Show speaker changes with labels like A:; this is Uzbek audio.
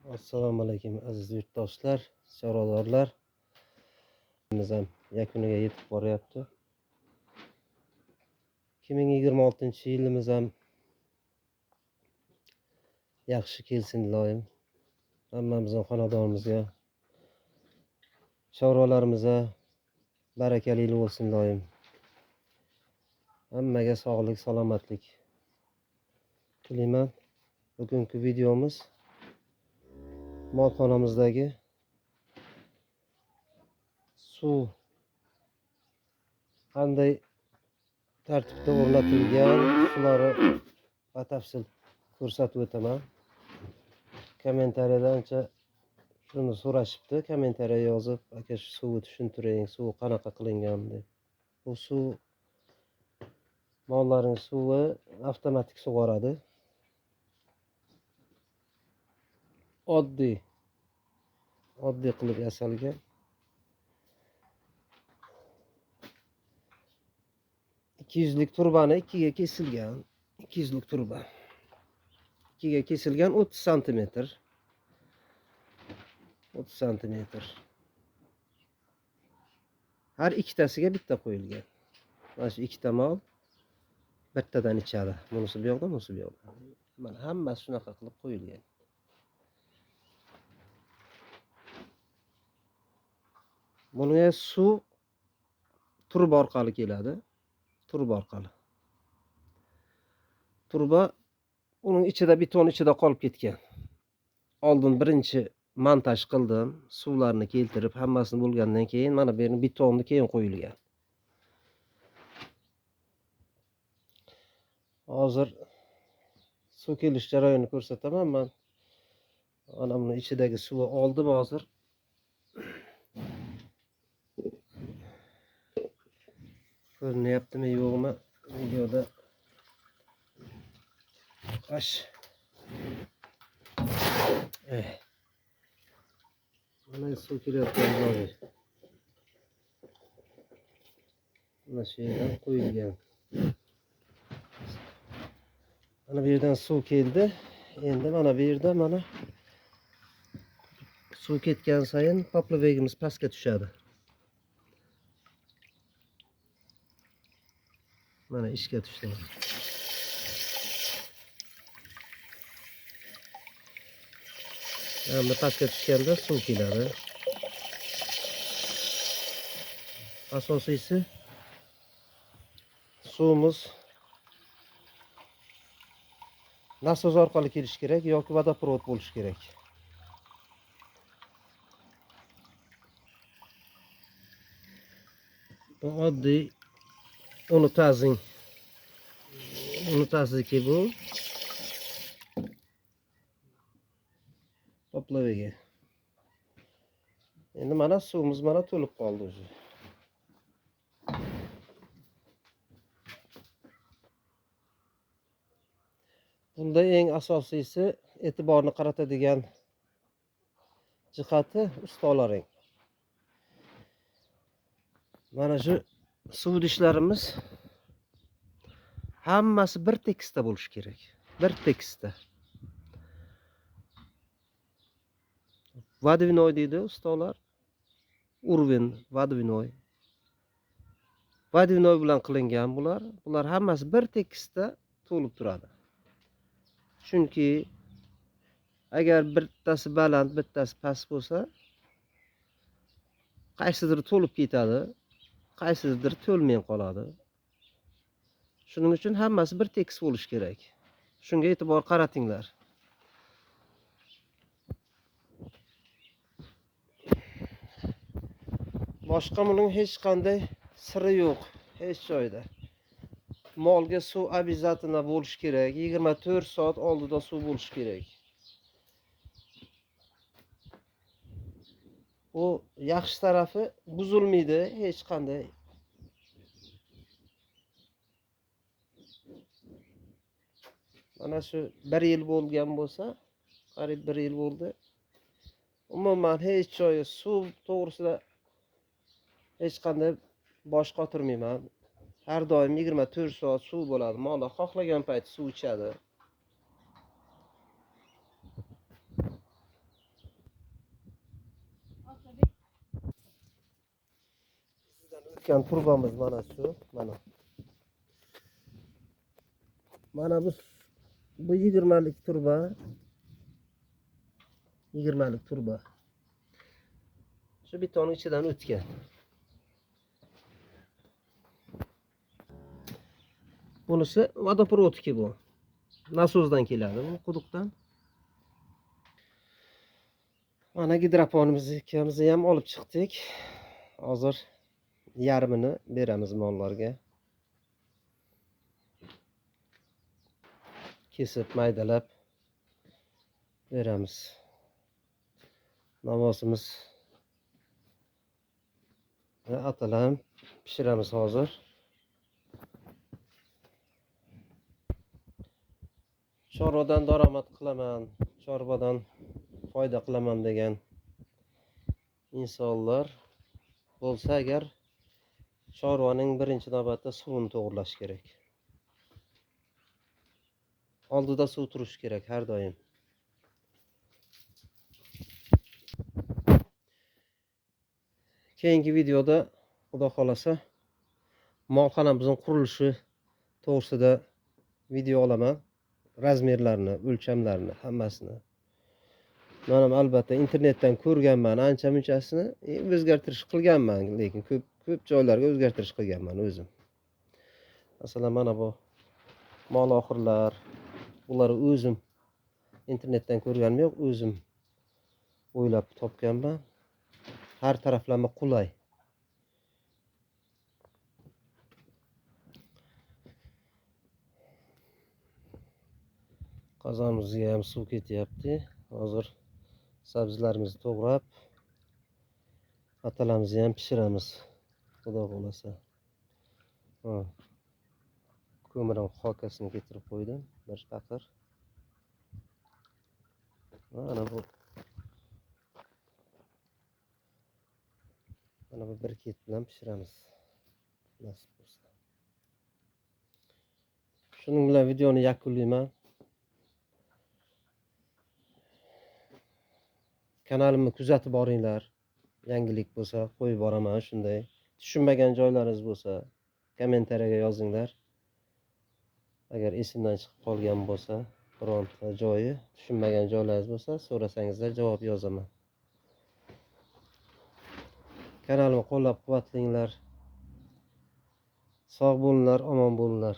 A: Assalomu alaykum aziz yurtdoshlar, chorvadorlar. Biz ham yakuniga yetib boryapti. 2026-yilimiz ham yaxshi kelsin iloyim. Hammamizning xonadonimizga, chorvalarimizga barakali bo'lsin iloyim. Hammaga sog'lik, salomatlik tilayman. Bugungi videomiz molxonamizdagi suv qanday tartibda o'rnatilgan, shularni batafsil ko'rsatib o'taman. Kommentariyada ancha shuni so'rashibdi. Kommentariya yozib, aka shu suvni tushuntiring, suv qanaqa qilingan deb. Bu suv mollaring suvi avtomatik sug'oradi. Oddiy qilib yasalgan. 200lik turbani 2ga kesilgan. 200lik turba 2ga kesilgan 30 cm. 30 cm. Har ikkitasiga bitta qo'yilgan. Mana shu ikkita mol bittadan ichadi. Bunisi bu yoqda, bunisi bu yoqda. Mana hammasi shunaqa qilib qo'yilgan. Bunga suv turba orqali keladi. Turba orqali. Turba uning ichida beton ichida qolib ketgan. Oldin birinchi montaj qildim. Suvlarni keltirib, hammasini bo'lgandan keyin mana bu yerning betonni keyin qo'yilgan. Hozir suv kelish jarayonini ko'rsataman men. Mana buni ichidagi suvni oldim hozir. Ko'rinyaptimi yo'qmi videoda? Ash. Mana suv kelayotgan joyi. Mana shu yerdan qo'yilgan. Mana bu yerdan suv keldi. Endi mana bu yerda mana suv ketgan sayin poplavegimiz pastga tushadi. Mana ishga tushdi. Endi pastga tushganda suv keladi. Asosiysi suvimiz nasoz orqali kelishi kerak yoki vodoprovod bo'lishi kerak. Bu oddiy unutaziki bu. Poplavega. Endi mana suvimiz mana to'lib qoldi o'zi. Bunda eng asosiysi e'tiborni qaratadigan jihati ustalaring. Mana shu suv idishlarimiz hammasi bir tekisda bo'lishi kerak. Bir tekisda. Vodovinoy deydi ustalar. Urvin vodovinoy. Vodovinoy bilan qilingan bular. Bular hammasi bir tekisda to'lib turadi. Chunki agar bittasi baland, bittasi past bo'lsa, qaysidir to'lib ketadi, qaysidir to'lmay qoladi. Shuning uchun hammasi bir tekis bo'lishi kerak. Shunga e'tibor qaratinglar. Boshqa buning hech qanday siri yo'q, hech joyda. Molga suv обязательно bo'lishi kerak. 24 soat oldida suv bo'lishi kerak. Bu yaxshi tarafi buzilmaydi hech qanday. Mana shu 1 yil bo'lgan bo'lsa, qariyb 1 yil bo'ldi. Umuman hech joyi suv to'g'risida hech qanday bosh qotirmayman. Har doim 24 soat suv bo'ladi. Mollar xohlagan payt suv ichadi. o'tgan turbamiz mana shu. Mana bu 20lik turba. 20lik turba. Shu beton ichidan o'tgan. Bunisi vodoprovodki bu. Nasozdan keladi bu quduqdan. Mana gidroponimizni ham olib chiqdik. Hozir yarmini beramiz mollarga. Kesib maydalab beramiz. Navosimiz atalam pishiramiz hozir. Chorvadan daromad qilaman, chorvadan foyda qilaman degan insonlar bo'lsa agar chorvaning birinchi navbatda suvini to'g'irlash kerak. Oldida suv turishi kerak har doim. Keyingi videoda xudo xolasa molxonamizning qurilishi to'g'risida video olaman. Razmerlarini, o'lchamlarini, hammasini. Men ham albatta internetdan ko'rganman, ancha-munchasini o'zgartirish qilganman, lekin ko'p joylarga o'zgartirish qilganman o'zim. Masalan, mana bu mol oxirlar, ular o'zim internetdan ko'rganim yo'q, o'zim o'ylab topganman. Har taraflama qulay. Qozonimizga ham suv ketyapti. Hozir sabzilarimizni to'g'rab, atalamizni ham pishiramiz. Xudo xolasa. Ko'mirim xokasini keltirib qo'ydim, bir paqir. Mana bu bir ket bilan pishiramiz. Nasib bo'lsa. Shuning bilan videoni yakunlayman. Kanalimni kuzatib boringlar. Yangilik bo'lsa qo'yib boraman shunday. Tushunmagan joylaringiz bo'lsa kommentariyaga yozinglar. Agar esimdan chiqib qolgan bo'lsa, bironta joyi tushunmagan joylaringiz bo'lsa, so'rasangizlar javob yozaman. Kanalimni qo'llab-quvvatlanglar. Sog' bo'linglar, omon bo'linglar.